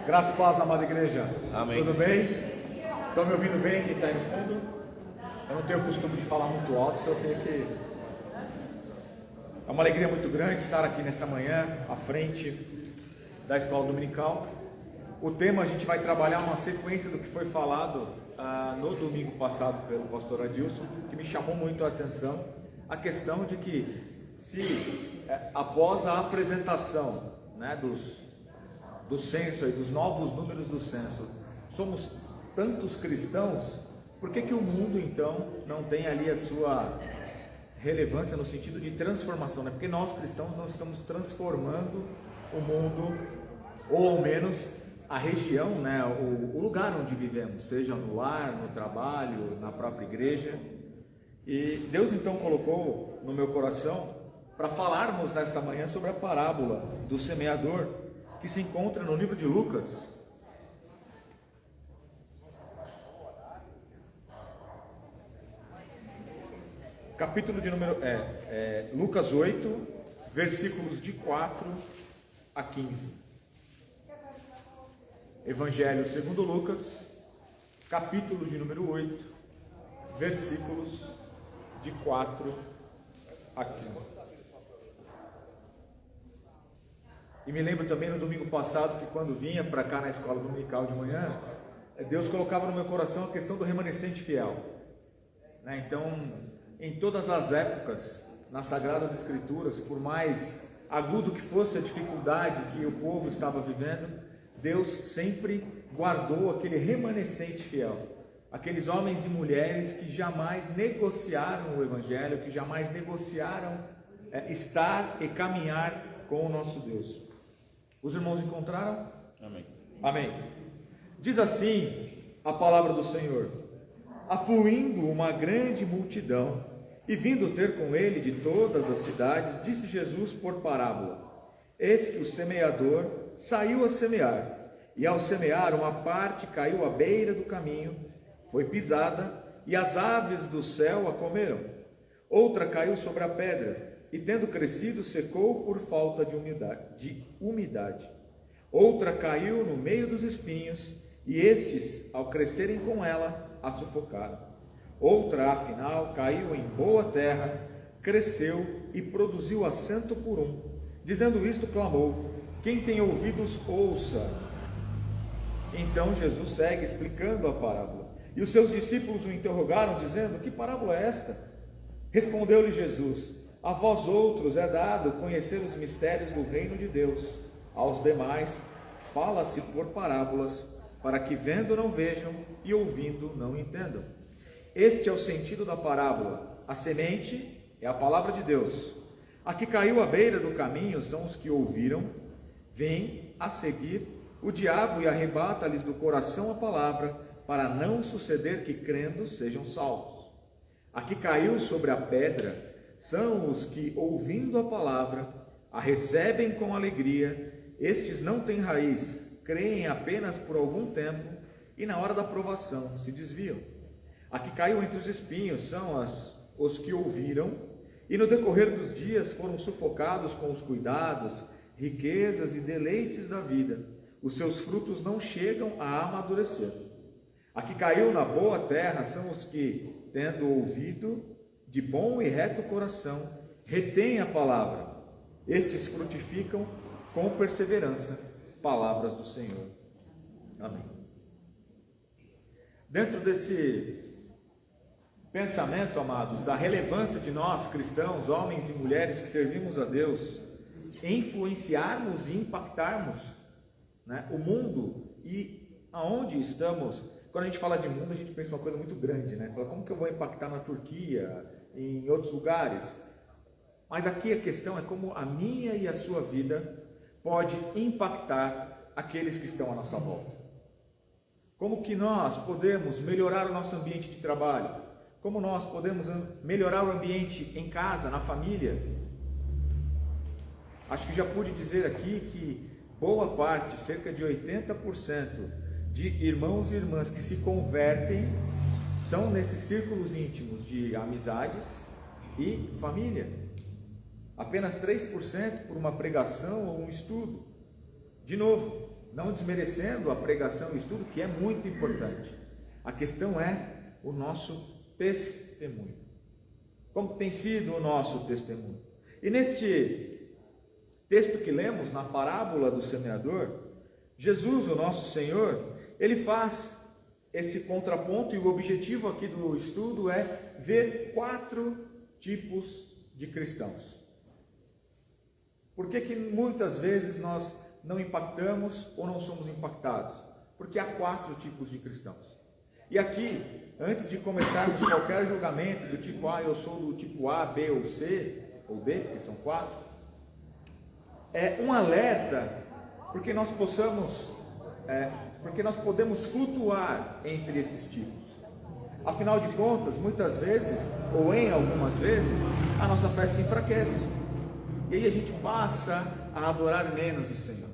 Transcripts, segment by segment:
Graças e paz, amada igreja. Amém. Tudo bem? Estão me ouvindo bem? Quem está aí no fundo? Eu não tenho o costume de falar muito alto, então eu tenho que... É uma alegria muito grande estar aqui nessa manhã, à frente da Escola Dominical. O tema, a gente vai trabalhar uma sequência do que foi falado no domingo passado pelo pastor Adilson, que me chamou muito a atenção, a questão de que se após a apresentação, né, do censo e dos novos números do censo, somos tantos cristãos, por que o mundo então não tem ali a sua relevância no sentido de transformação, né? Porque nós cristãos não estamos transformando o mundo, ou ao menos a região, né? O lugar onde vivemos, seja no lar, no trabalho, na própria igreja. E Deus então colocou no meu coração para falarmos nesta manhã sobre a parábola do semeador, que se encontra no livro de Lucas. Capítulo de número Lucas 8, versículos de 4 a 15. Evangelho segundo Lucas, capítulo de número 8, versículos de 4 a 15. E me lembro também no domingo passado que quando vinha para cá na escola dominical de manhã, Deus colocava no meu coração a questão do remanescente fiel, né? Então, em todas as épocas, nas Sagradas Escrituras, por mais agudo que fosse a dificuldade que o povo estava vivendo, Deus sempre guardou aquele remanescente fiel, aqueles homens e mulheres que jamais negociaram o Evangelho, que jamais negociaram estar e caminhar com o nosso Deus. Os irmãos encontraram? Amém. Amém. Diz assim a palavra do Senhor: afluindo uma grande multidão e vindo ter com ele de todas as cidades, disse Jesus por parábola: eis que o semeador saiu a semear, e ao semear uma parte caiu à beira do caminho, foi pisada, e as aves do céu a comeram. Outra caiu sobre a pedra, e tendo crescido secou por falta de umidade. Outra caiu no meio dos espinhos, e estes, ao crescerem com ela, a sufocaram. Outra, afinal, caiu em boa terra, cresceu e produziu a 100 por 1. Dizendo isto, clamou: quem tem ouvidos, ouça. Então Jesus segue explicando a parábola. E os seus discípulos o interrogaram, dizendo: que parábola é esta? Respondeu-lhe Jesus: a vós outros é dado conhecer os mistérios do reino de Deus. Aos demais fala-se por parábolas, para que vendo não vejam e ouvindo não entendam. Este é o sentido da parábola. A semente é a palavra de Deus. A que caiu à beira do caminho são os que ouviram, vêm a seguir o diabo e arrebata-lhes do coração a palavra, para não suceder que crendo sejam salvos. A que caiu sobre a pedra são os que, ouvindo a palavra, a recebem com alegria. Estes não têm raiz, creem apenas por algum tempo e na hora da provação se desviam. A que caiu entre os espinhos são os que ouviram e no decorrer dos dias foram sufocados com os cuidados, riquezas e deleites da vida. Os seus frutos não chegam a amadurecer. A que caiu na boa terra são os que, tendo ouvido de bom e reto coração, retêm a palavra. Estes frutificam com perseverança. Palavras do Senhor. Amém. Dentro desse pensamento, amados, da relevância de nós cristãos, homens e mulheres que servimos a Deus, influenciarmos e impactarmos, né, o mundo e aonde estamos. Quando a gente fala de mundo, a gente pensa uma coisa muito grande, né? Fala, como que eu vou impactar na Turquia, em outros lugares? Mas aqui a questão é como a minha e a sua vida pode impactar aqueles que estão à nossa volta. Como que nós podemos melhorar o nosso ambiente de trabalho? Como nós podemos melhorar o ambiente em casa, na família? Acho que já pude dizer aqui que boa parte, cerca de 80% de irmãos e irmãs que se convertem são nesses círculos íntimos de amizades e família. Apenas 3% por uma pregação ou um estudo. De novo, não desmerecendo a pregação e o estudo, que é muito importante. A questão é o nosso testemunho. Como tem sido o nosso testemunho? E neste texto que lemos, na parábola do semeador, Jesus, o nosso Senhor, ele faz esse contraponto, e o objetivo aqui do estudo é ver 4 tipos de cristãos. Por que muitas vezes nós não impactamos ou não somos impactados? Porque há 4 tipos de cristãos. E aqui, antes de começarmos qualquer julgamento do tipo, eu sou do tipo A, B ou C, ou D, porque são 4, é um alerta, porque nós podemos flutuar entre esses tipos. Afinal de contas, muitas vezes, ou em algumas vezes, a nossa fé se enfraquece. E aí a gente passa a adorar menos o Senhor.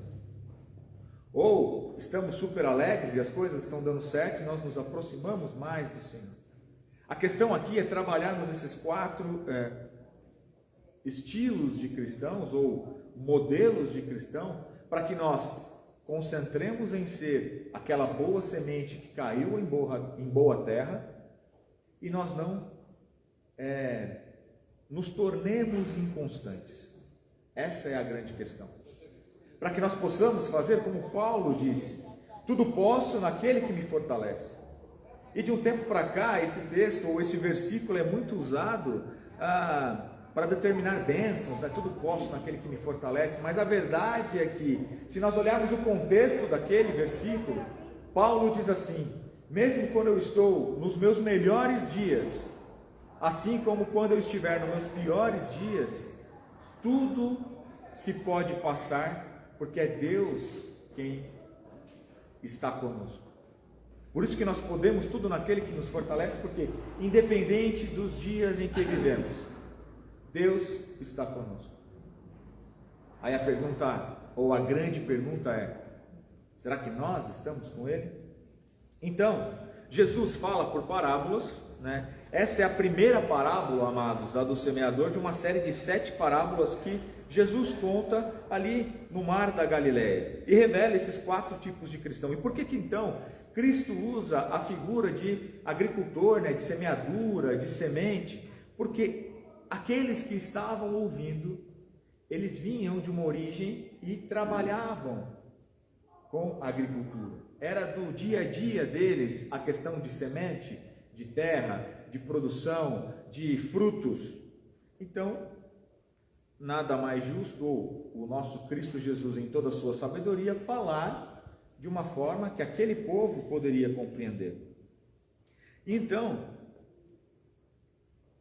Ou estamos super alegres e as coisas estão dando certo e nós nos aproximamos mais do Senhor. A questão aqui é trabalharmos esses 4 estilos de cristãos ou modelos de cristão, para que nós concentremos em ser aquela boa semente que caiu em boa terra e nós não nos tornemos inconstantes. Essa é a grande questão. Para que nós possamos fazer como Paulo disse: tudo posso naquele que me fortalece. E de um tempo para cá, esse texto ou esse versículo é muito usado para determinar bênçãos, né? Tudo posso naquele que me fortalece. Mas a verdade é que, se nós olharmos o contexto daquele versículo, Paulo diz assim: mesmo quando eu estou nos meus melhores dias, assim como quando eu estiver nos meus piores dias, tudo se pode passar, porque é Deus quem está conosco. Por isso que nós podemos tudo naquele que nos fortalece, porque independente dos dias em que vivemos, Deus está conosco. Aí a pergunta, ou a grande pergunta é: será que nós estamos com Ele? Então, Jesus fala por parábolas, né? Essa é a primeira parábola, amados, da do semeador, de uma série de 7 parábolas que Jesus conta ali no mar da Galileia e revela esses 4 tipos de cristão. E por que então Cristo usa a figura de agricultor, né, de semeadura, de semente? Porque aqueles que estavam ouvindo, eles vinham de uma origem e trabalhavam com a agricultura. Era do dia a dia deles a questão de semente, de terra, de produção, de frutos. Então, nada mais justo, ou o nosso Cristo Jesus em toda a sua sabedoria, falar de uma forma que aquele povo poderia compreender. Então,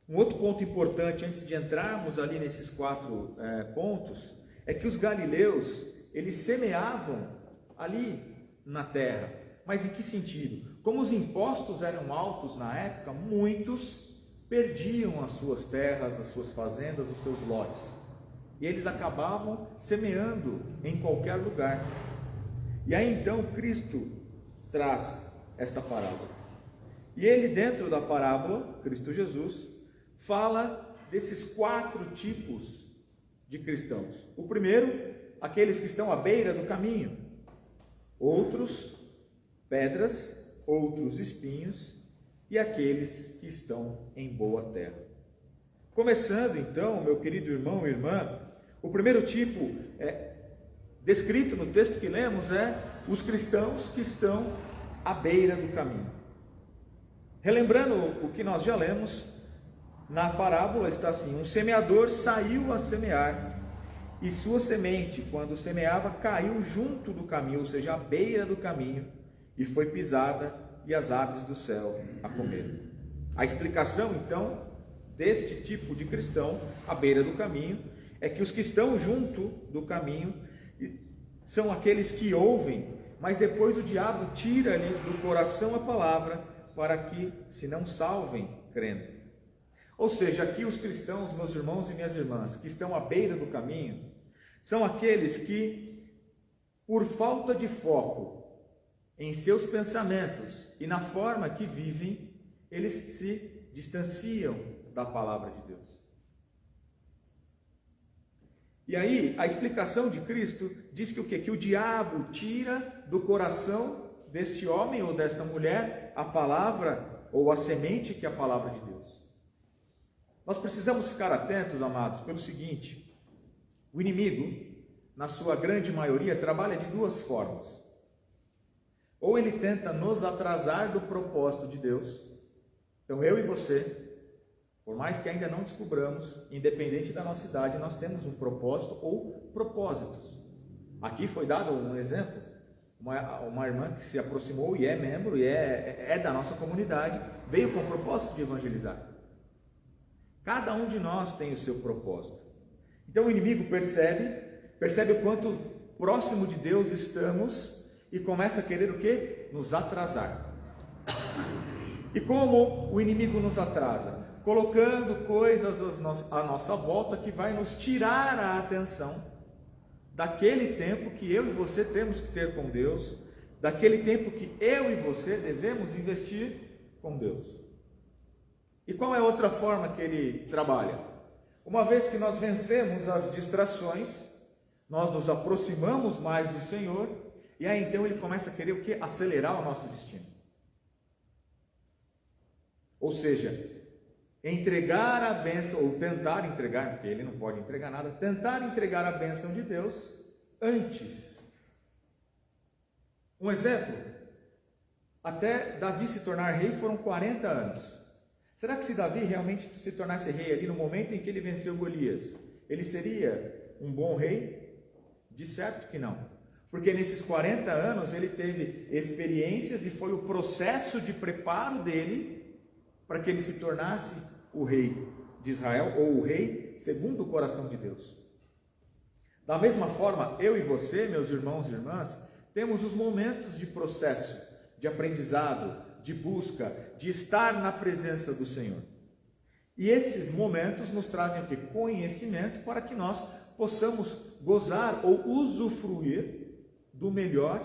um outro ponto importante, antes de entrarmos ali nesses 4 pontos, é que os galileus, eles semeavam ali na terra. Mas em que sentido? Como os impostos eram altos na época, muitos perdiam as suas terras, as suas fazendas, os seus lotes. E eles acabavam semeando em qualquer lugar. E aí então Cristo traz esta parábola. E ele, dentro da parábola, Cristo Jesus, fala desses 4 tipos de cristãos. O primeiro, aqueles que estão à beira do caminho. Outros, pedras, outros espinhos, e aqueles que estão em boa terra. Começando então, meu querido irmão e irmã, o primeiro tipo descrito no texto que lemos é os cristãos que estão à beira do caminho. Relembrando o que nós já lemos, na parábola está assim: um semeador saiu a semear, e sua semente, quando semeava, caiu junto do caminho, ou seja, à beira do caminho, e foi pisada, e as aves do céu a comeram. A explicação, então, deste tipo de cristão, à beira do caminho, é que os que estão junto do caminho são aqueles que ouvem, mas depois o diabo tira-lhes do coração a palavra, para que se não salvem crendo. Ou seja, aqui os cristãos, meus irmãos e minhas irmãs, que estão à beira do caminho, são aqueles que, por falta de foco em seus pensamentos e na forma que vivem, eles se distanciam da palavra de Deus. E aí, a explicação de Cristo diz que o quê? Que o diabo tira do coração deste homem ou desta mulher a palavra ou a semente que é a palavra de Deus. Nós precisamos ficar atentos, amados, pelo seguinte: o inimigo, na sua grande maioria, trabalha de duas formas. Ou ele tenta nos atrasar do propósito de Deus. Então eu e você, por mais que ainda não descobramos, independente da nossa idade, nós temos um propósito ou propósitos. Aqui foi dado um exemplo, uma irmã que se aproximou e é membro, e é da nossa comunidade, veio com o propósito de evangelizar. Cada um de nós tem o seu propósito. Então o inimigo percebe o quanto próximo de Deus estamos e começa a querer o quê? Nos atrasar. E como o inimigo nos atrasa? Colocando coisas à nossa volta que vai nos tirar a atenção daquele tempo que eu e você temos que ter com Deus, daquele tempo que eu e você devemos investir com Deus. E qual é a outra forma que ele trabalha? Uma vez que nós vencemos as distrações, nós nos aproximamos mais do Senhor, e aí então ele começa a querer o quê? Acelerar o nosso destino. Ou seja, entregar a bênção, ou tentar entregar, porque ele não pode entregar nada, tentar entregar a bênção de Deus antes. Um exemplo, até Davi se tornar rei foram 40 anos. Será que se Davi realmente se tornasse rei ali no momento em que ele venceu Golias, ele seria um bom rei? De certo que não. Porque nesses 40 anos ele teve experiências e foi o processo de preparo dele para que ele se tornasse o rei de Israel, ou o rei segundo o coração de Deus. Da mesma forma, eu e você, meus irmãos e irmãs, temos os momentos de processo, de aprendizado, de busca, de estar na presença do Senhor. E esses momentos nos trazem o quê? Conhecimento para que nós possamos gozar ou usufruir do melhor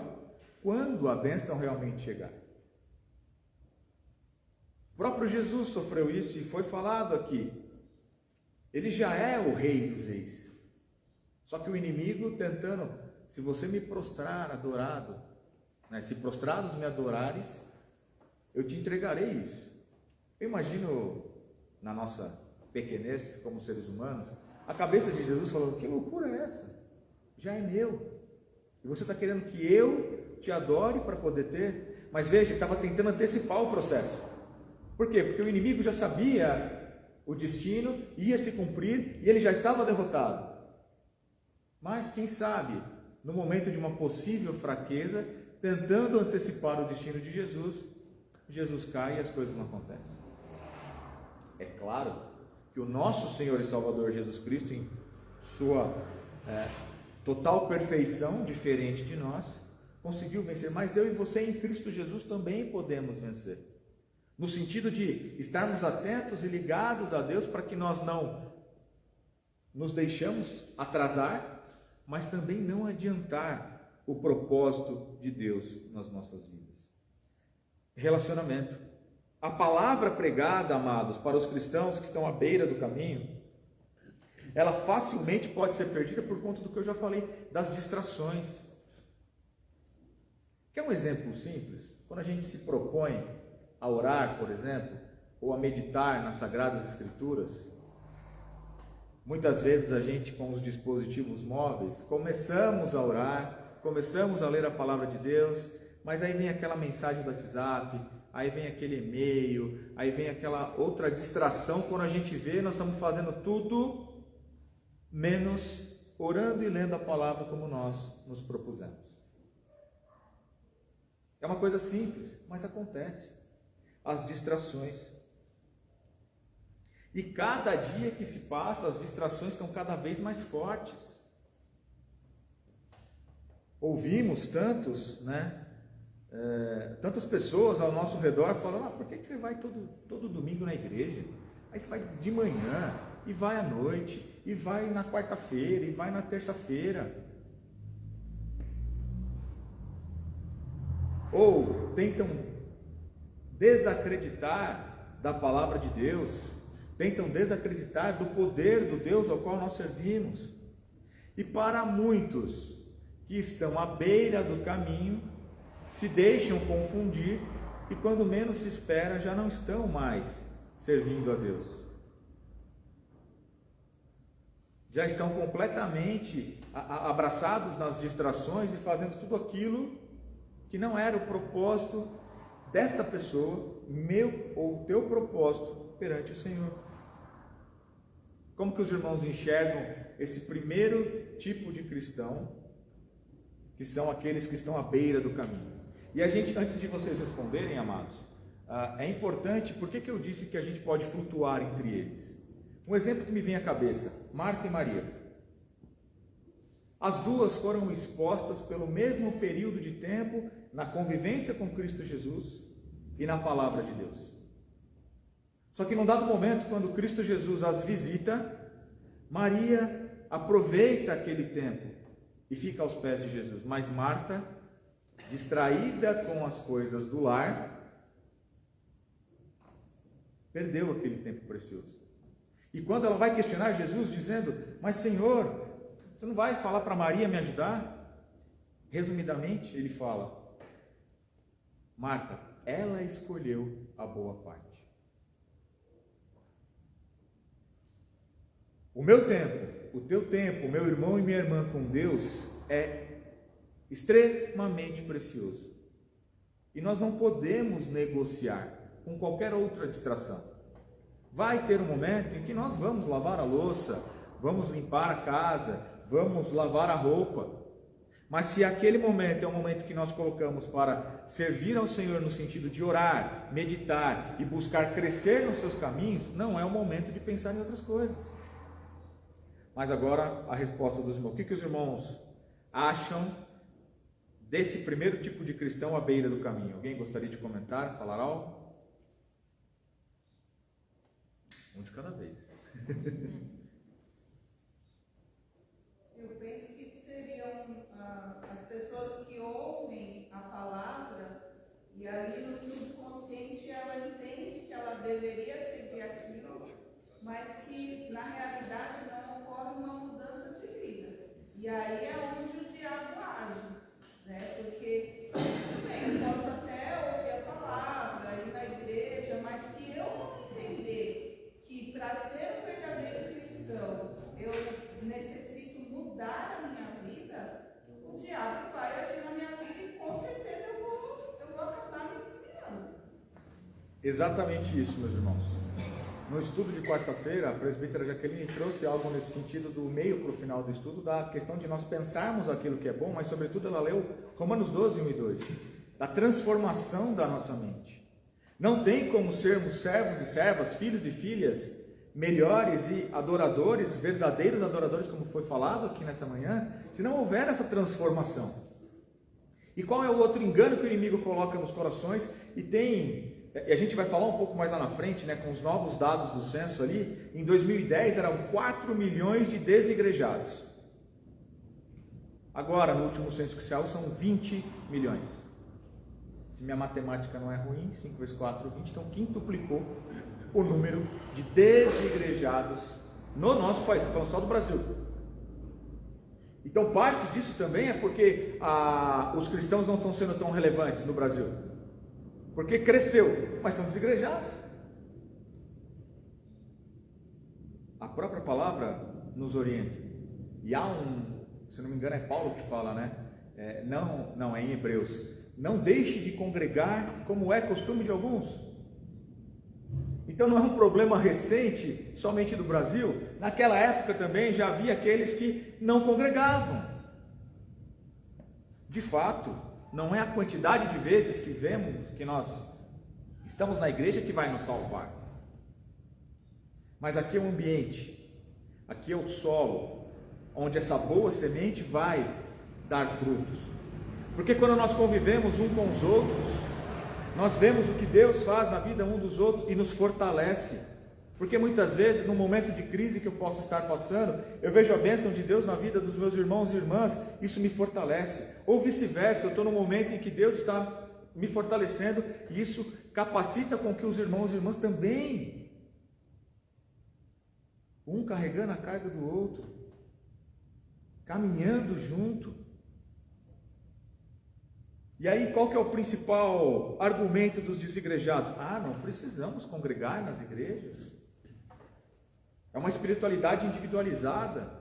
quando a bênção realmente chegar. O próprio Jesus sofreu isso e foi falado aqui. Ele já é o rei dos reis. Só que o inimigo tentando, se você me prostrar, adorado, né, se prostrados me adorares, eu te entregarei isso. Eu imagino, na nossa pequenez como seres humanos, a cabeça de Jesus falando: que loucura é essa? Já é meu. E você está querendo que eu te adore para poder ter? Mas veja, ele estava tentando antecipar o processo. Por quê? Porque o inimigo já sabia o destino, ia se cumprir e ele já estava derrotado. Mas quem sabe, no momento de uma possível fraqueza, tentando antecipar o destino de Jesus, Jesus cai e as coisas não acontecem. É claro que o nosso Senhor e Salvador Jesus Cristo, em sua total perfeição, diferente de nós, conseguiu vencer. Mas eu e você em Cristo Jesus também podemos vencer. No sentido de estarmos atentos e ligados a Deus para que nós não nos deixamos atrasar, mas também não adiantar o propósito de Deus nas nossas vidas. Relacionamento. A palavra pregada, amados, para os cristãos que estão à beira do caminho, ela facilmente pode ser perdida por conta do que eu já falei, das distrações. Quer um exemplo simples? Quando a gente se propõe a orar, por exemplo, ou a meditar nas Sagradas Escrituras, muitas vezes a gente, com os dispositivos móveis, começamos a orar, começamos a ler a palavra de Deus, mas aí vem aquela mensagem do WhatsApp, aí vem aquele e-mail, aí vem aquela outra distração. Quando a gente vê, nós estamos fazendo tudo menos orando e lendo a palavra como nós nos propusemos. É uma coisa simples, mas acontece. As distrações. E cada dia que se passa, as distrações estão cada vez mais fortes. Ouvimos tantas pessoas ao nosso redor falando: por que você vai todo domingo na igreja? Aí você vai de manhã, e vai à noite, e vai na quarta-feira, e vai na terça-feira. Ou tentam desacreditar da palavra de Deus, tentam desacreditar do poder do Deus ao qual nós servimos. E para muitos que estão à beira do caminho, se deixam confundir e quando menos se espera já não estão mais servindo a Deus. Já estão completamente abraçados nas distrações e fazendo tudo aquilo que não era o propósito desta pessoa, meu ou teu propósito perante o Senhor. Como que os irmãos enxergam esse primeiro tipo de cristão, que são aqueles que estão à beira do caminho? E a gente, antes de vocês responderem, amados, é importante, por que eu disse que a gente pode flutuar entre eles? Um exemplo que me vem à cabeça, Marta e Maria. As duas foram expostas pelo mesmo período de tempo na convivência com Cristo Jesus e na palavra de Deus. Só que num dado momento, quando Cristo Jesus as visita, Maria aproveita aquele tempo e fica aos pés de Jesus. Mas Marta, distraída com as coisas do lar, perdeu aquele tempo precioso. E quando ela vai questionar Jesus, dizendo: mas Senhor, você não vai falar para Maria me ajudar? Resumidamente, ele fala: Marta, ela escolheu a boa parte. O meu tempo, o teu tempo, meu irmão e minha irmã com Deus é extremamente precioso. E nós não podemos negociar com qualquer outra distração. Vai ter um momento em que nós vamos lavar a louça, vamos limpar a casa, vamos lavar a roupa. Mas se aquele momento é um momento que nós colocamos para servir ao Senhor no sentido de orar, meditar e buscar crescer nos seus caminhos, não é o momento de pensar em outras coisas. Mas agora a resposta dos irmãos. O que os irmãos acham desse primeiro tipo de cristão à beira do caminho? Alguém gostaria de comentar, falar algo? Um de cada vez. Eu penso que seriam as pessoas que ouvem a palavra e ali no subconsciente ela entende que ela deveria seguir aquilo, mas que na realidade não ocorre uma mudança de vida. E aí é onde o diabo age, né? Porque, tudo bem, eu posso até ouvir a palavra, ir na igreja, mas se eu não entender que para ser um verdadeiro cristão eu necessito mudar a minha vida, o diabo vai agir na minha vida e com certeza eu vou acabar me desviando. Exatamente isso, meus irmãos. No estudo de quarta-feira, a presbítera Jaqueline trouxe algo nesse sentido do meio para o final do estudo, da questão de nós pensarmos aquilo que é bom, mas sobretudo ela leu Romanos 12, 1 e 2, da transformação da nossa mente. Não tem como sermos servos e servas, filhos e filhas, melhores e adoradores, verdadeiros adoradores, como foi falado aqui nessa manhã, se não houver essa transformação. E qual é o outro engano que o inimigo coloca nos corações? E a gente vai falar um pouco mais lá na frente, né, com os novos dados do censo ali. Em 2010 eram 4 milhões de desigrejados. Agora, no último censo oficial, são 20 milhões. Se minha matemática não é ruim, 5 vezes 4, 20, então quintuplicou o número de desigrejados no nosso país, falando só do Brasil. Então parte disso também é porque os cristãos não estão sendo tão relevantes no Brasil, porque cresceu, mas são desigrejados. A própria palavra nos orienta, e há se não me engano é Paulo que fala, né? Não é em Hebreus, não deixe de congregar como é costume de alguns. Então não é um problema recente somente do Brasil. Naquela época também já havia aqueles que não congregavam. De fato, não é a quantidade de vezes que vemos que nós estamos na igreja que vai nos salvar. Mas aqui é o ambiente, aqui é o solo, onde essa boa semente vai dar frutos. Porque quando nós convivemos um com os outros, nós vemos o que Deus faz na vida um dos outros e nos fortalece. Porque muitas vezes, no momento de crise que eu posso estar passando, eu vejo a bênção de Deus na vida dos meus irmãos e irmãs, isso me fortalece. Ou vice-versa, eu estou num momento em que Deus está me fortalecendo e isso capacita com que os irmãos e irmãs também, um carregando a carga do outro. caminhando junto. E aí, qual que é o principal argumento dos desigrejados? Não precisamos congregar nas igrejas. É uma espiritualidade individualizada.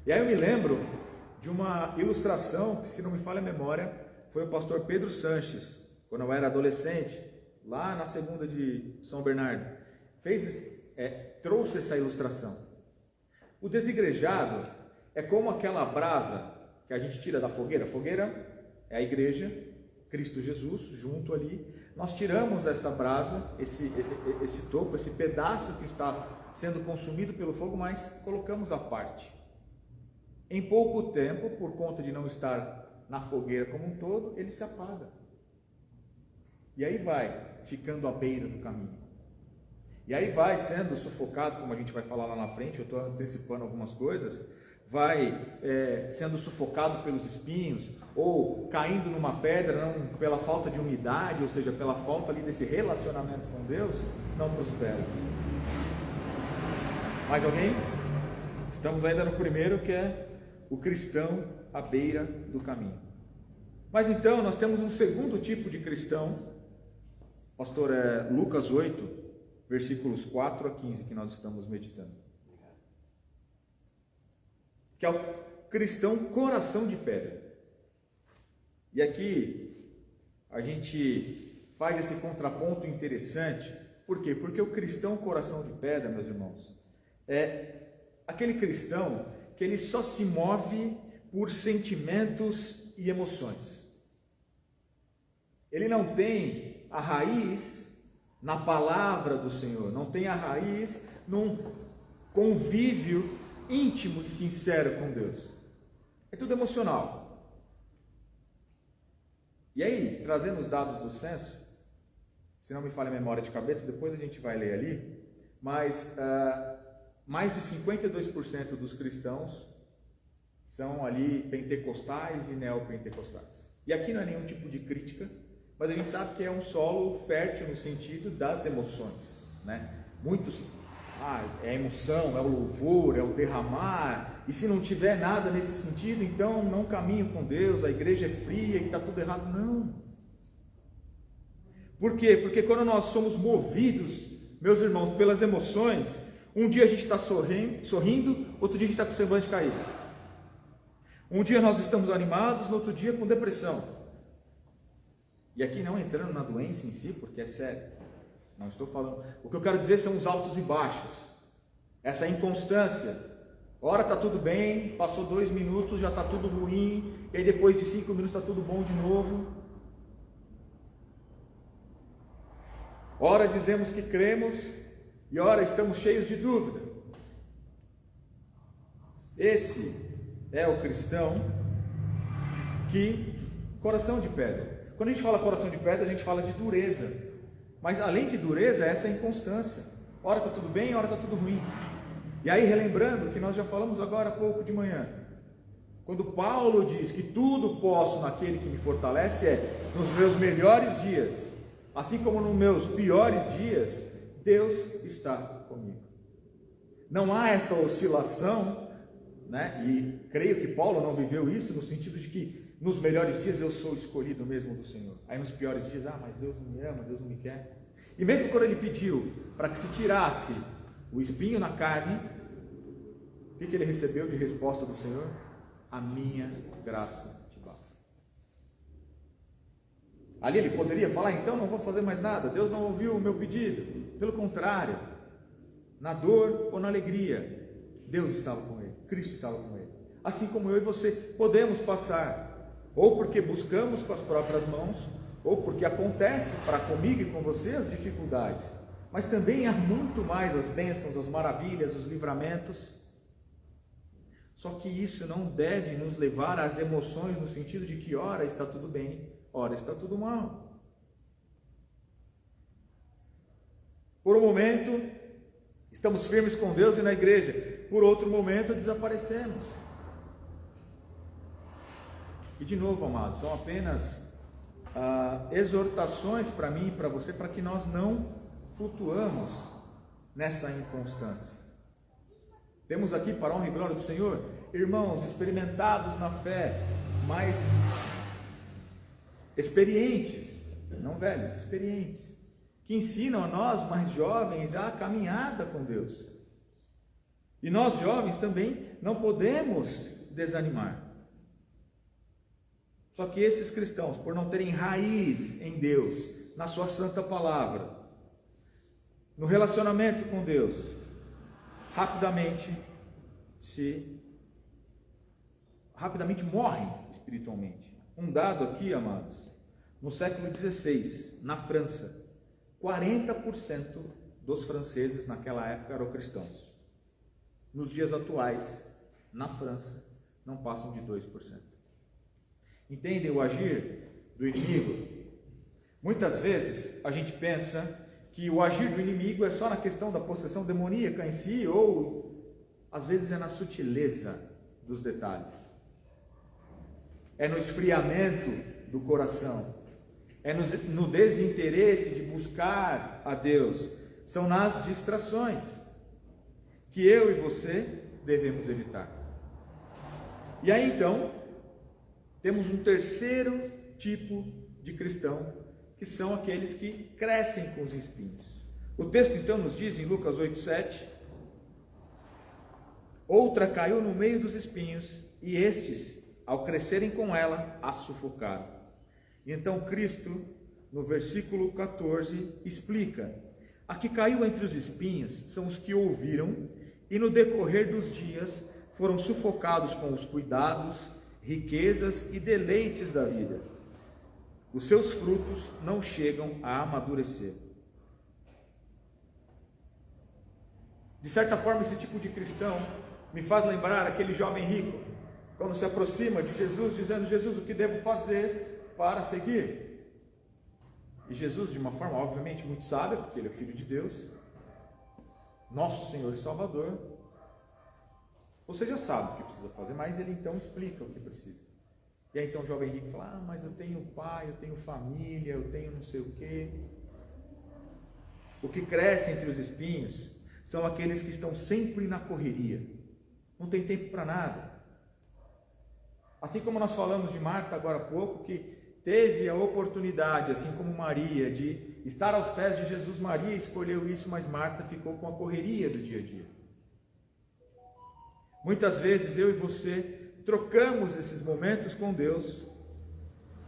E aí eu me lembro de uma ilustração, que se não me falha a memória, foi o pastor Pedro Sanches, quando eu era adolescente, lá na segunda de São Bernardo, trouxe essa ilustração. O desigrejado é como aquela brasa que a gente tira da fogueira. A fogueira é a igreja, Cristo Jesus, junto ali. Nós tiramos essa brasa, esse toco, esse pedaço que está sendo consumido pelo fogo, mas colocamos à parte. Em pouco tempo, por conta de não estar na fogueira como um todo, ele se apaga. E aí vai ficando à beira do caminho. E aí vai sendo sufocado, como a gente vai falar lá na frente, eu estou antecipando algumas coisas, vai sendo sufocado pelos espinhos, ou caindo numa pedra, não pela falta de umidade, ou seja, pela falta ali desse relacionamento com Deus, não prospera. Mais alguém? Estamos ainda no primeiro, que é o cristão à beira do caminho. Mas então, nós temos um segundo tipo de cristão, pastor, Lucas 8, versículos 4 a 15, que nós estamos meditando. Que é o cristão coração de pedra. E aqui a gente faz esse contraponto interessante. Por quê? Porque o cristão coração de pedra, meus irmãos, é aquele cristão que ele só se move por sentimentos e emoções. Ele não tem a raiz na palavra do Senhor, não tem a raiz num convívio íntimo e sincero com Deus. É tudo emocional. E aí, trazendo os dados do censo, se não me falha a memória de cabeça, depois a gente vai ler ali, mas mais de 52% dos cristãos são ali pentecostais e neopentecostais. E aqui não é nenhum tipo de crítica, mas a gente sabe que é um solo fértil no sentido das emoções, né? Muitos, é a emoção, é o louvor, é o derramar, e se não tiver nada nesse sentido, então não caminho com Deus, a igreja é fria e está tudo errado. Não. Por quê? Porque quando nós somos movidos, meus irmãos, pelas emoções, um dia a gente está sorrindo, outro dia a gente está com o semblante caído. Um dia nós estamos animados, no outro dia com depressão. E aqui não entrando na doença em si, porque é sério. Não estou falando. O que eu quero dizer são os altos e baixos. Essa inconstância. Ora está tudo bem, passou 2 minutos, já está tudo ruim, e aí depois de 5 minutos está tudo bom de novo. Ora dizemos que cremos, e ora estamos cheios de dúvida. Esse é o cristão que, coração de pedra. Quando a gente fala coração de pedra, a gente fala de dureza. Mas além de dureza, essa é a inconstância. Ora está tudo bem, ora está tudo ruim. E aí, relembrando que nós já falamos agora há pouco de manhã, quando Paulo diz que tudo posso naquele que me fortalece, nos meus melhores dias, assim como nos meus piores dias, Deus está comigo. Não há essa oscilação, né? E creio que Paulo não viveu isso no sentido de que nos melhores dias eu sou escolhido mesmo do Senhor. Aí nos piores dias, mas Deus não me ama, Deus não me quer. E mesmo quando ele pediu para que se tirasse o espinho na carne, o que ele recebeu de resposta do Senhor? A minha graça te basta. Ali ele poderia falar, então não vou fazer mais nada, Deus não ouviu o meu pedido. Pelo contrário, na dor ou na alegria, Deus estava com ele, Cristo estava com ele. Assim como eu e você podemos passar, ou porque buscamos com as próprias mãos, ou porque acontece para comigo e com você as dificuldades, mas também há muito mais as bênçãos, as maravilhas, os livramentos. Só que isso não deve nos levar às emoções no sentido de que ora está tudo bem, ora está tudo mal. Por um momento estamos firmes com Deus e na igreja, por outro momento desaparecemos. E de novo, amados, são apenas exortações para mim e para você, para que nós não flutuamos nessa inconstância. Temos aqui, para a honra e glória do Senhor, irmãos experimentados na fé, mais experientes, não velhos, experientes, que ensinam a nós, mais jovens, a caminhada com Deus. E nós, jovens, também não podemos desanimar. Só que esses cristãos, por não terem raiz em Deus, na sua santa palavra, no relacionamento com Deus, rapidamente morrem espiritualmente. Um dado aqui, amados, no século XVI, na França, 40% dos franceses naquela época eram cristãos. Nos dias atuais, na França, não passam de 2%. Entendem o agir do inimigo? Muitas vezes a gente pensa que o agir do inimigo é só na questão da possessão demoníaca em si, ou às vezes é na sutileza dos detalhes. É no esfriamento do coração, é no desinteresse de buscar a Deus, são nas distrações que eu e você devemos evitar. E aí então, temos um terceiro tipo de cristão, que são aqueles que crescem com os espinhos. O texto então nos diz em Lucas 8:7, outra caiu no meio dos espinhos, e estes, ao crescerem com ela, a sufocaram. E então Cristo, no versículo 14, explica: a que caiu entre os espinhos são os que ouviram, e no decorrer dos dias foram sufocados com os cuidados, riquezas e deleites da vida. Os seus frutos não chegam a amadurecer. De certa forma, esse tipo de cristão me faz lembrar aquele jovem rico, quando se aproxima de Jesus, dizendo: Jesus, o que devo fazer para seguir? E Jesus, de uma forma obviamente muito sábia, porque ele é filho de Deus, nosso Senhor e Salvador, você já sabe o que precisa fazer, mas ele então explica o que precisa. E aí então o jovem rico fala: mas eu tenho pai, eu tenho família, eu tenho não sei o quê. O que cresce entre os espinhos são aqueles que estão sempre na correria, não tem tempo para nada. Assim como nós falamos de Marta agora há pouco, que teve a oportunidade, assim como Maria, de estar aos pés de Jesus. Maria escolheu isso, mas Marta ficou com a correria do dia a dia. Muitas vezes eu e você trocamos esses momentos com Deus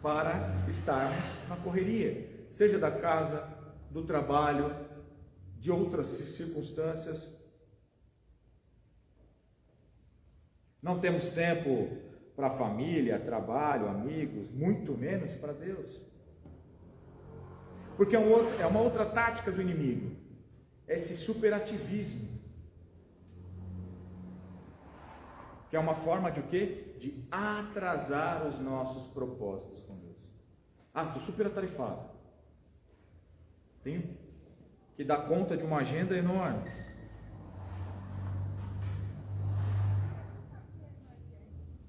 para estarmos na correria, seja da casa, do trabalho, de outras circunstâncias. Não temos tempo para a família, trabalho, amigos, muito menos para Deus. Porque é uma outra tática do inimigo, esse superativismo, que é uma forma de o quê? De atrasar os nossos propósitos com Deus. Estou super atarefado. Tenho que dar conta de uma agenda enorme.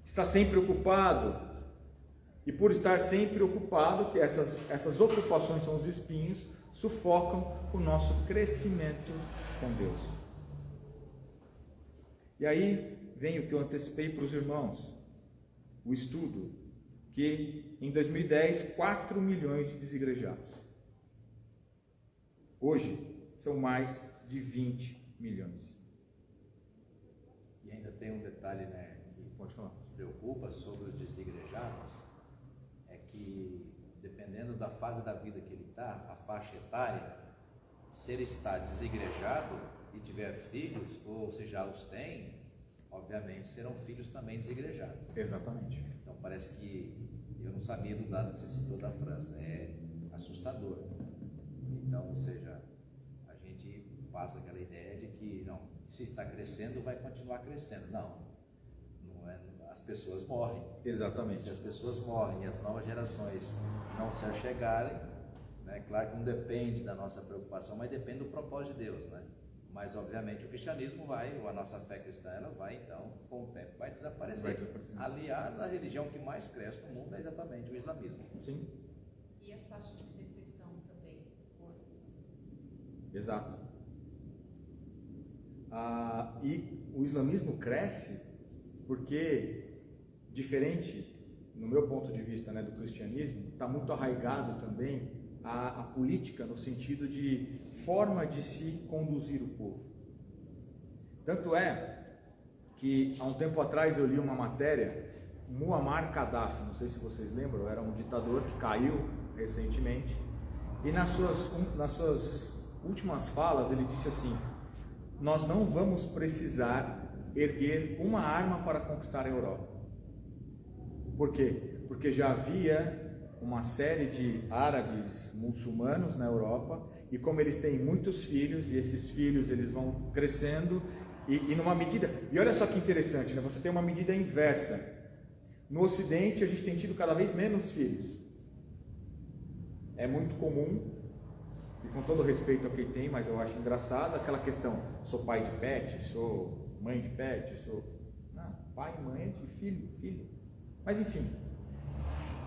Está sempre ocupado. E por estar sempre ocupado, que essas ocupações são os espinhos, sufocam o nosso crescimento com Deus. E aí vem o que eu antecipei para os irmãos, o estudo, que em 2010, 4 milhões de desigrejados. Hoje, são mais de 20 milhões. E ainda tem um detalhe, né, que pode falar, preocupa sobre os desigrejados, é que, dependendo da fase da vida que ele está, a faixa etária, se ele está desigrejado e tiver filhos, ou se já os tem, obviamente serão filhos também desigrejados. Exatamente. Então parece que, eu não sabia do dado que você citou da França, é assustador. Então, ou seja, a gente passa aquela ideia de que, não, se está crescendo, vai continuar crescendo. Não é, as pessoas morrem. Exatamente. Se as pessoas morrem e as novas gerações não se achegarem, né, claro que não depende da nossa preocupação, mas depende do propósito de Deus, né? Mas, obviamente, o cristianismo vai, ou a nossa fé cristã, ela vai, então, com o tempo, vai desaparecer. Aliás, a religião que mais cresce no mundo é exatamente o islamismo. Sim. E as taxas de depressão também. Exato. E o islamismo cresce porque, diferente, no meu ponto de vista, né, do cristianismo, está muito arraigado também a política no sentido de forma de se conduzir o povo. Tanto é que há um tempo atrás eu li uma matéria, Muammar Gaddafi, não sei se vocês lembram, era um ditador que caiu recentemente, e nas suas últimas falas ele disse assim: nós não vamos precisar erguer uma arma para conquistar a Europa. Por quê? Porque já havia uma série de árabes muçulmanos na Europa, e como eles têm muitos filhos, e esses filhos eles vão crescendo, e numa medida... E olha só que interessante, né? Você tem uma medida inversa. No Ocidente a gente tem tido cada vez menos filhos. É muito comum, e com todo respeito a quem tem, mas eu acho engraçado aquela questão: sou pai de pet, sou mãe de pet, sou... Não, pai e mãe é de filho. Mas enfim,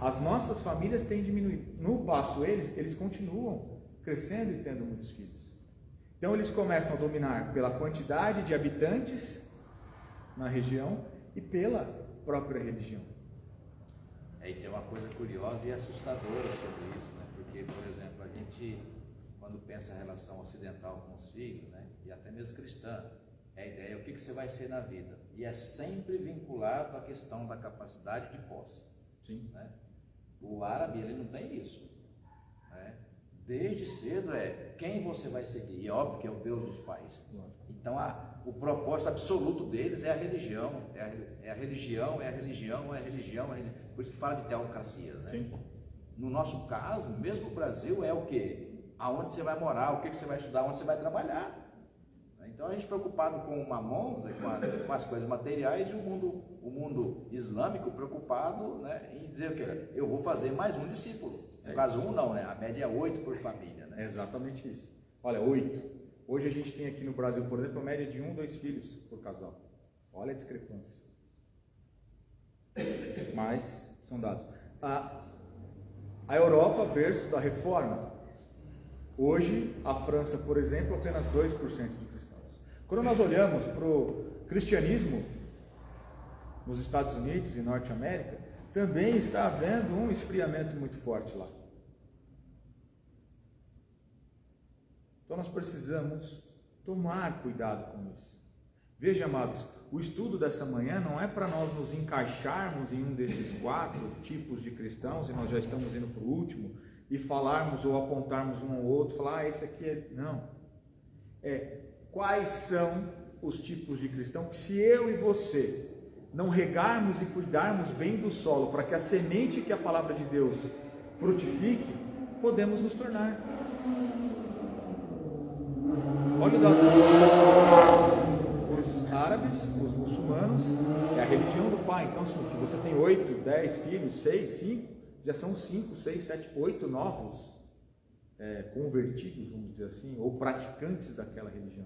as nossas famílias têm diminuído. No passo eles continuam crescendo e tendo muitos filhos. Então eles começam a dominar pela quantidade de habitantes na região e pela própria religião. E tem uma coisa curiosa e assustadora sobre isso, né? Porque, por exemplo, a gente, quando pensa a relação ocidental com os filhos, né, e até mesmo cristã, é a ideia: o que você vai ser na vida? E é sempre vinculado à questão da capacidade de posse. Sim. Né? O árabe, ele não tem isso. Né? Desde cedo é quem você vai seguir. E é óbvio que é o Deus dos pais. Então, o propósito absoluto deles é a religião. É a religião. Por isso que fala de teocracias, né? Sim. No nosso caso, mesmo o Brasil, é o quê? Aonde você vai morar, o que você vai estudar, onde você vai trabalhar. Então a gente preocupado com o mamon, com as coisas materiais, e o mundo islâmico preocupado, né, em dizer o quê? Eu vou fazer mais um discípulo. No caso, um não, né? A média é 8 por família. Né? É exatamente isso. Olha, 8. Hoje a gente tem aqui no Brasil, por exemplo, a média de 1, 2 filhos por casal. Olha a discrepância. Mas são dados. A Europa, berço da reforma. Hoje, a França, por exemplo, apenas 2% de cristãos. Quando nós olhamos para o cristianismo nos Estados Unidos e Norte América, também está havendo um esfriamento muito forte lá. Então nós precisamos tomar cuidado com isso. Veja, amados, o estudo dessa manhã não é para nós nos encaixarmos em um desses 4 tipos de cristãos, e nós já estamos indo para o último, e falarmos ou apontarmos um ao outro, falar, esse aqui é... Não. Quais são os tipos de cristão que, se eu e você não regarmos e cuidarmos bem do solo, para que a semente que a palavra de Deus frutifique, podemos nos tornar. Olha o dado. Os árabes, os muçulmanos, é a religião do pai. Então, se você tem 8, 10 filhos, 6, 5, já são 5, 6, 7, 8 novos convertidos, vamos dizer assim, ou praticantes daquela religião.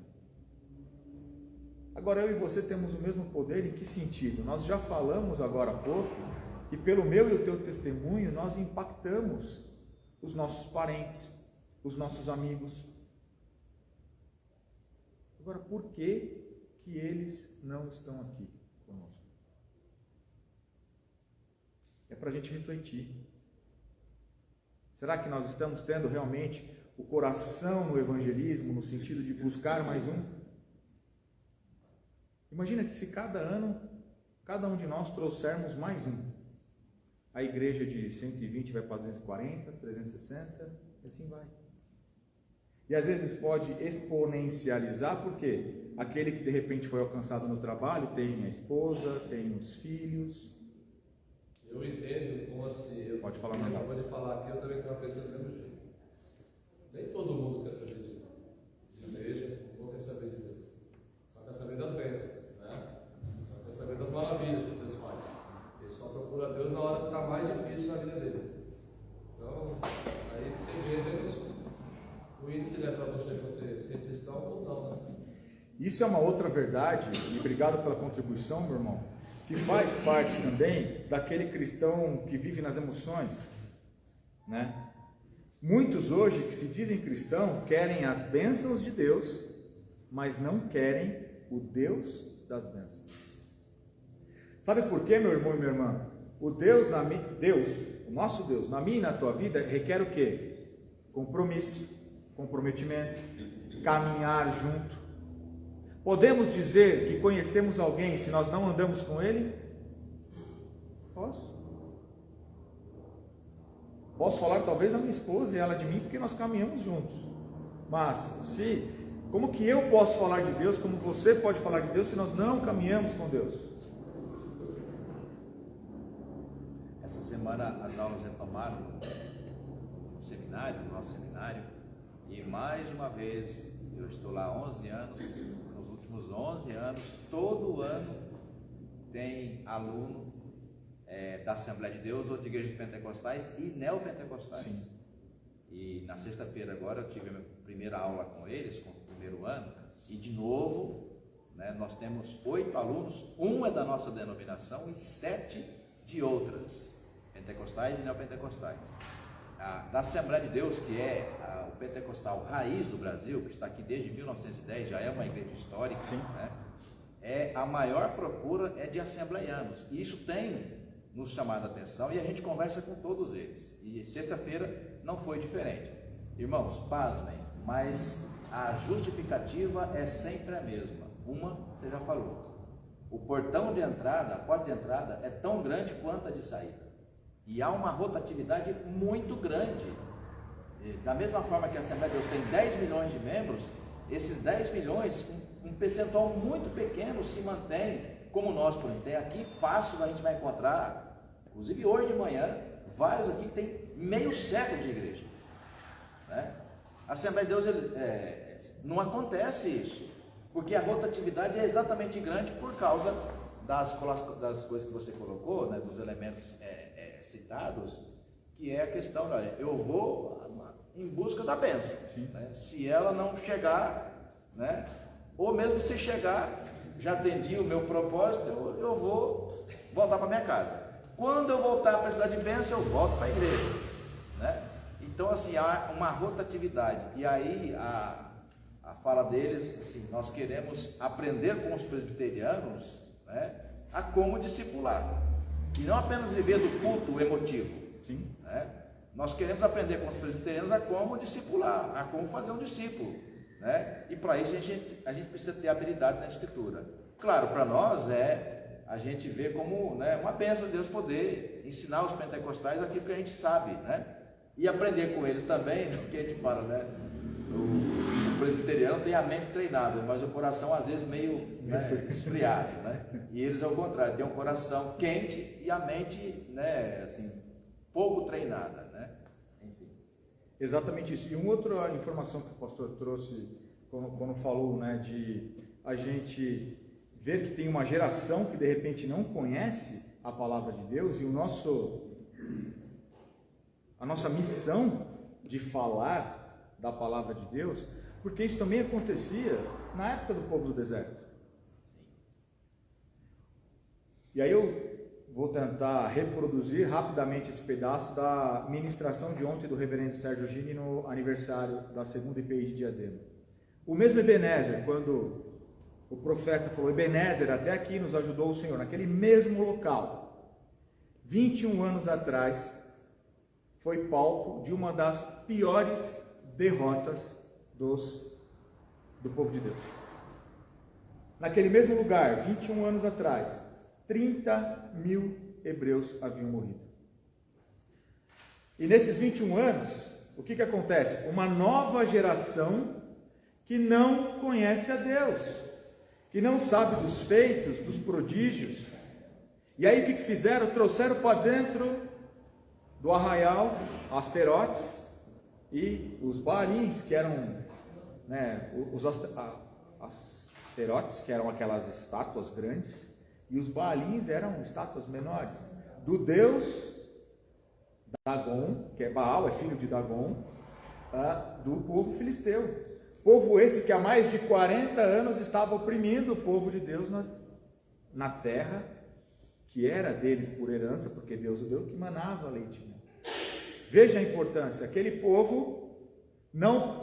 Agora, eu e você temos o mesmo poder. Em que sentido? Nós já falamos agora há pouco que pelo meu e o teu testemunho nós impactamos os nossos parentes, os nossos amigos. Agora, por que eles não estão aqui conosco? É para a gente refletir. Será que nós estamos tendo realmente o coração no evangelismo, no sentido de buscar mais um? Imagina que se cada ano, cada um de nós trouxermos mais um. A igreja de 120 vai para 240, 360, e assim vai. E às vezes pode exponencializar, porque aquele que de repente foi alcançado no trabalho tem a esposa, tem os filhos. Eu entendo como assim. Pode falar melhor. Acabou de falar aqui, eu também estava pensando do mesmo jeito. Nem todo mundo quer saber de igreja, ou quer saber de Deus. Só quer saber das bênçãos, né? Só quer saber das maravilhas que Deus faz. Ele só procura Deus na hora que está mais difícil na vida dele. Então, aí você vê Deus. O índice é para você ser cristão ou não, né? Isso é uma outra verdade, e obrigado pela contribuição, meu irmão, que faz parte também daquele cristão que vive nas emoções, né? Muitos hoje que se dizem cristão querem as bênçãos de Deus, mas não querem o Deus das bênçãos. Sabe por quê, meu irmão e minha irmã? O nosso Deus, na minha e na tua vida, requer o quê? Compromisso, comprometimento, caminhar junto. Podemos dizer que conhecemos alguém se nós não andamos com ele? Posso falar talvez da minha esposa e ela de mim, porque nós caminhamos juntos. Mas como que eu posso falar de Deus, como você pode falar de Deus, se nós não caminhamos com Deus? Essa semana as aulas retomaram no seminário, no nosso seminário, e mais uma vez, eu estou lá há 11 anos, nos últimos 11 anos, todo ano tem aluno da Assembleia de Deus ou de igrejas pentecostais e neopentecostais. Sim. E na sexta-feira agora eu tive a minha primeira aula com eles, com o primeiro ano, e de novo, nós temos 8 alunos, um é da nossa denominação e 7 de outras, pentecostais e neopentecostais. Da Assembleia de Deus, que é o pentecostal raiz do Brasil, que está aqui desde 1910, já é uma igreja histórica, a maior procura é de assembleianos, e isso tem nos chamado a atenção, e a gente conversa com todos eles, e sexta-feira não foi diferente. Irmãos, pasmem, mas a justificativa é sempre a mesma. Uma, você já falou, o portão de entrada, a porta de entrada é tão grande quanto a de saída, e há uma rotatividade muito grande. Da mesma forma que a Assembleia de Deus tem 10 milhões de membros, esses 10 milhões, um percentual muito pequeno se mantém como nós, por exemplo. Tem aqui fácil, a gente vai encontrar, inclusive hoje de manhã, vários aqui que tem meio século de igreja. A Assembleia de Deus, não acontece isso, porque a rotatividade é exatamente grande por causa das coisas que você colocou, dos elementos citados, que é a questão, eu vou em busca da bênção. Se ela não chegar, ou mesmo se chegar, já atendi o meu propósito, eu vou voltar para minha casa. Quando eu voltar para a cidade de bênção, eu volto para a igreja. Então, assim, há uma rotatividade. E aí, a fala deles, assim, nós queremos aprender com os presbiterianos, a como discipular. E não apenas viver do culto emotivo. Sim. Nós queremos aprender com os presbiterianos a como discipular, a como fazer um discípulo. E para isso a gente precisa ter habilidade na Escritura. Claro, para nós a gente vê como uma bênção de Deus poder ensinar os pentecostais aquilo que a gente sabe, e aprender com eles também, porque a gente fala, o presbiteriano tem a mente treinada, mas o coração às vezes meio esfriado, e eles ao contrário, tem um coração quente e a mente assim, pouco treinada, enfim. Exatamente isso. E uma outra informação que o pastor trouxe quando falou, de a gente ver que tem uma geração que de repente não conhece a palavra de Deus, e a nossa missão de falar da palavra de Deus, porque isso também acontecia na época do povo do deserto. E aí eu vou tentar reproduzir rapidamente esse pedaço da ministração de ontem do reverendo Sérgio Gini no aniversário da segunda IPI de Diadema. O mesmo Ebenezer, quando o profeta falou, Ebenezer, até aqui nos ajudou o Senhor, naquele mesmo local, 21 anos atrás, foi palco de uma das piores derrotas do povo de Deus. Naquele mesmo lugar, 21 anos atrás, 30 mil hebreus haviam morrido. E nesses 21 anos, o que acontece? Uma nova geração que não conhece a Deus, que não sabe dos feitos, dos prodígios. E aí o que fizeram? Trouxeram para dentro do arraial Asterotes e os Baalins, que eram os Asterotes, que eram aquelas estátuas grandes, e os Baalins eram estátuas menores, do deus Dagon, que é Baal, é filho de Dagon, do povo filisteu. Povo esse que há mais de 40 anos estava oprimindo o povo de Deus na terra, que era deles por herança, porque Deus o deu, que manava leite. Veja a importância, aquele povo não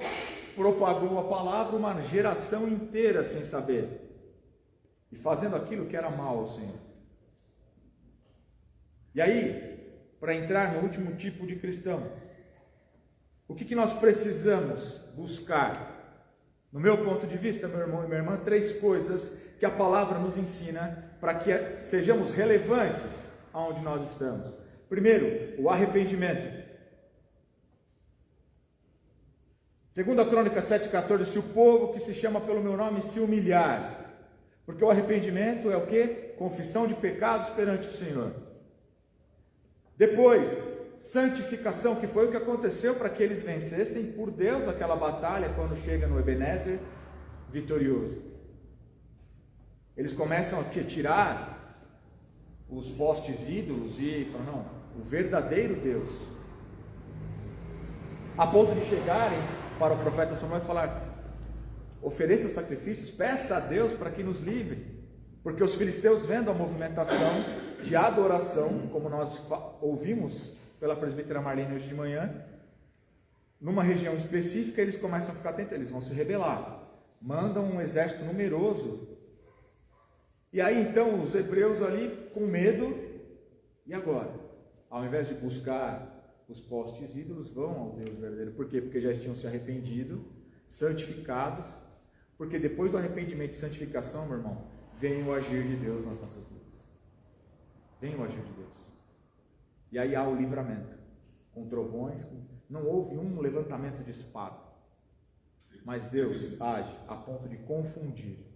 propagou a palavra uma geração inteira sem saber. e fazendo aquilo que era mal ao Senhor. E aí, para entrar no último tipo de cristão, o que nós precisamos buscar? No meu ponto de vista, meu irmão e minha irmã, 3 coisas que a palavra nos ensina para que sejamos relevantes aonde nós estamos. Primeiro, o arrependimento. 2 Crônicas 7,14, se o povo que se chama pelo meu nome se humilhar, porque o arrependimento é o quê? Confissão de pecados perante o Senhor. Depois, santificação, que foi o que aconteceu para que eles vencessem por Deus aquela batalha quando chega no Ebenezer vitorioso. Eles começam a tirar os postes ídolos e falam, não, o verdadeiro Deus. A ponto de chegarem para o profeta Samuel e falar, ofereça sacrifícios, peça a Deus para que nos livre, porque os filisteus, vendo a movimentação de adoração, como nós ouvimos pela presbítera Marlene hoje de manhã, numa região específica, eles começam a ficar atentos, eles vão se rebelar, mandam um exército numeroso, e aí então os hebreus ali com medo, e agora? Ao invés de buscar os postes ídolos, vão ao Deus verdadeiro. Por quê? Porque já tinham se arrependido, santificados, porque depois do arrependimento e santificação, meu irmão, vem o agir de Deus nas nossas vidas. Vem o agir de Deus. E aí há o livramento, com trovões, não houve um levantamento de espada, mas Deus age a ponto de confundir.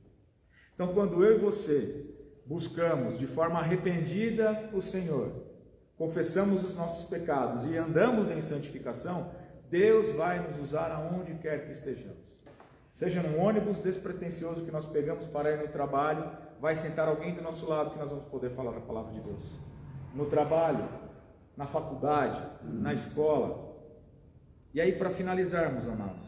Então, quando eu e você buscamos de forma arrependida o Senhor, confessamos os nossos pecados e andamos em santificação, Deus vai nos usar aonde quer que estejamos. Seja num ônibus despretensioso que nós pegamos para ir no trabalho, vai sentar alguém do nosso lado que nós vamos poder falar a palavra de Deus. No trabalho, na faculdade, na escola. E aí, para finalizarmos, amados,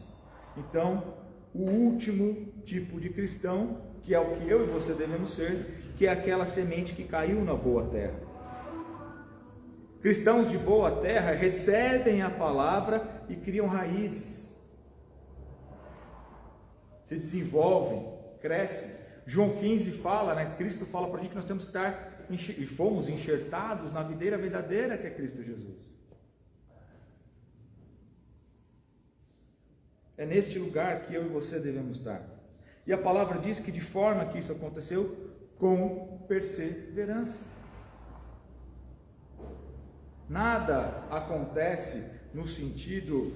então, o último tipo de cristão, que é o que eu e você devemos ser, que é aquela semente que caiu na boa terra. Cristãos de boa terra recebem a palavra e criam raízes, se desenvolvem, crescem. João 15 fala, Cristo fala para a gente que nós temos que estar, e fomos enxertados na videira verdadeira que é Cristo Jesus. É neste lugar que eu e você devemos estar. E a palavra diz que de forma que isso aconteceu, com perseverança. Nada acontece no sentido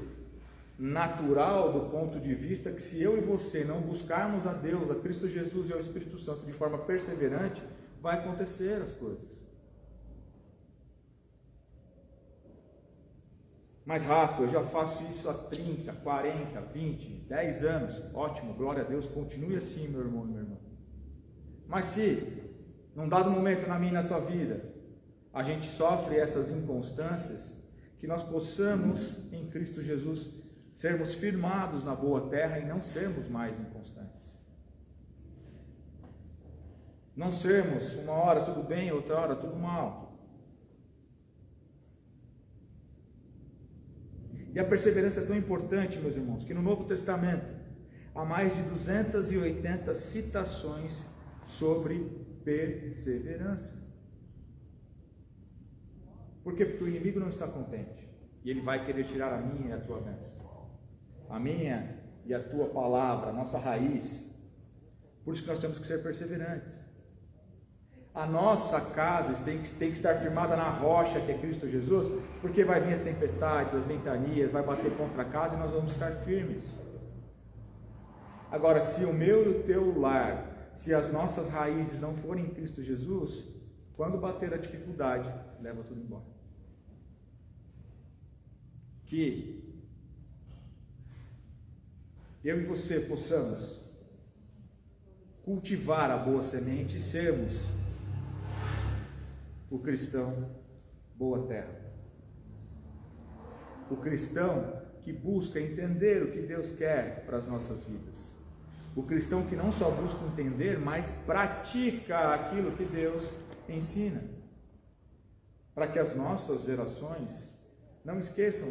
natural do ponto de vista que se eu e você não buscarmos a Deus, a Cristo Jesus e ao Espírito Santo de forma perseverante, vai acontecer as coisas. Mas Rafa, eu já faço isso há 30, 40, 20, 10 anos. Ótimo, glória a Deus, continue assim, meu irmão e minha irmã. Mas se, num dado momento na minha e na tua vida, a gente sofre essas inconstâncias, que nós possamos, em Cristo Jesus, sermos firmados na boa terra e não sermos mais inconstantes. Não sermos uma hora tudo bem, outra hora tudo mal. E a perseverança é tão importante, meus irmãos, que no Novo Testamento há mais de 280 citações sobre perseverança. Por quê? Porque o inimigo não está contente. E ele vai querer tirar a minha e a tua bênção. A minha e a tua palavra, a nossa raiz. Por isso que nós temos que ser perseverantes. A nossa casa tem que estar firmada na rocha que é Cristo Jesus, porque vai vir as tempestades, as ventanias, vai bater contra a casa e nós vamos estar firmes. Agora, se o meu e o teu lar, se as nossas raízes não forem em Cristo Jesus, quando bater a dificuldade, leva tudo embora. Que eu e você possamos cultivar a boa semente e sermos o cristão boa terra. O cristão que busca entender o que Deus quer para as nossas vidas. O cristão que não só busca entender, mas pratica aquilo que Deus ensina. Para que as nossas gerações não esqueçam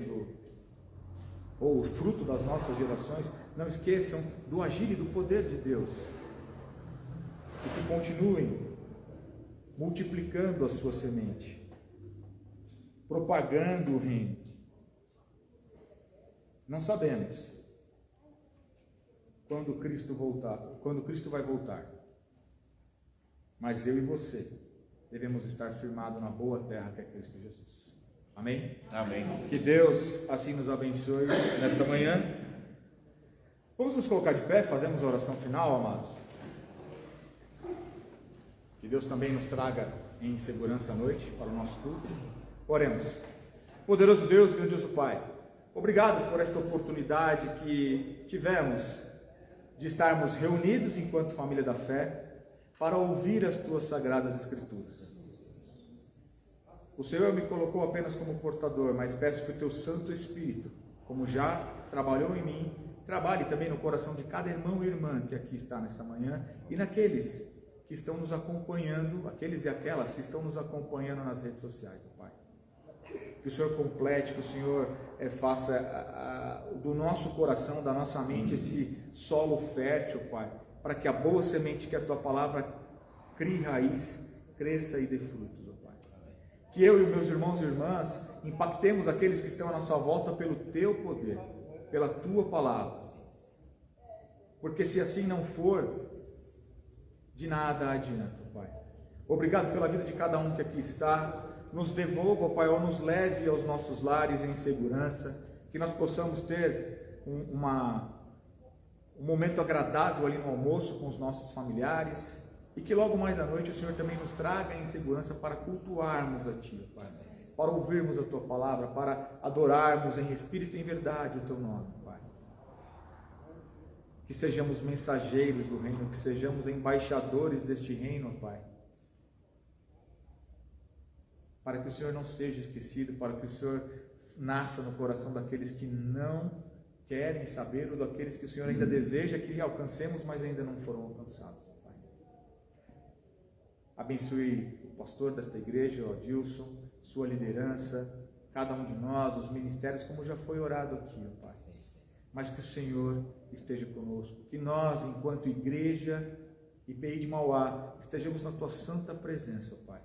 ou o fruto das nossas gerações não esqueçam do agir e do poder de Deus. e que continuem multiplicando a sua semente, propagando o reino. Não sabemos quando Cristo vai voltar. Mas eu e você devemos estar firmados na boa terra que é Cristo Jesus. Amém? Amém. Que Deus assim nos abençoe nesta manhã. Vamos nos colocar de pé, fazemos a oração final, amados. Que Deus também nos traga em segurança à noite para o nosso culto. Oremos. Poderoso Deus, grandioso Pai, obrigado por esta oportunidade que tivemos de estarmos reunidos enquanto família da fé para ouvir as Tuas sagradas Escrituras. O Senhor me colocou apenas como portador, mas peço que o Teu Santo Espírito, como já trabalhou em mim, trabalhe também no coração de cada irmão e irmã que aqui está nesta manhã e naqueles que estão nos acompanhando, aqueles e aquelas que estão nos acompanhando nas redes sociais, Pai. Que o Senhor complete, que o Senhor faça do nosso coração, da nossa mente, esse solo fértil, Pai, para que a boa semente que é a Tua palavra crie raiz, cresça e dê frutos, ó Pai. Que eu e os meus irmãos e irmãs impactemos aqueles que estão à nossa volta pelo Teu poder, pela Tua palavra. Porque se assim não for, de nada adianta, Pai. Obrigado pela vida de cada um que aqui está. Nos devolva, Pai, ou nos leve aos nossos lares em segurança, que nós possamos ter um momento agradável ali no almoço com os nossos familiares, e que logo mais à noite o Senhor também nos traga em segurança para cultuarmos a Ti, Pai, para ouvirmos a Tua palavra, para adorarmos em espírito e em verdade o Teu nome, Pai. Que sejamos mensageiros do reino, que sejamos embaixadores deste reino, Pai, para que o Senhor não seja esquecido, para que o Senhor nasça no coração daqueles que não querem saber, ou daqueles que o Senhor ainda deseja que alcancemos, mas ainda não foram alcançados, Pai. Abençoe o pastor desta igreja, o Adilson, sua liderança, cada um de nós, os ministérios, como já foi orado aqui, ó Pai. Mas que o Senhor esteja conosco, que nós, enquanto igreja IPI de Mauá, estejamos na Tua santa presença, ó Pai,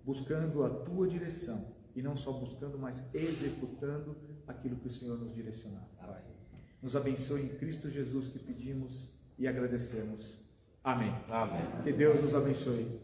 buscando a Tua direção, e não só buscando, mas executando aquilo que o Senhor nos direcionar, Pai. Nos abençoe em Cristo Jesus que pedimos e agradecemos. Amém. Amém. Que Deus nos abençoe.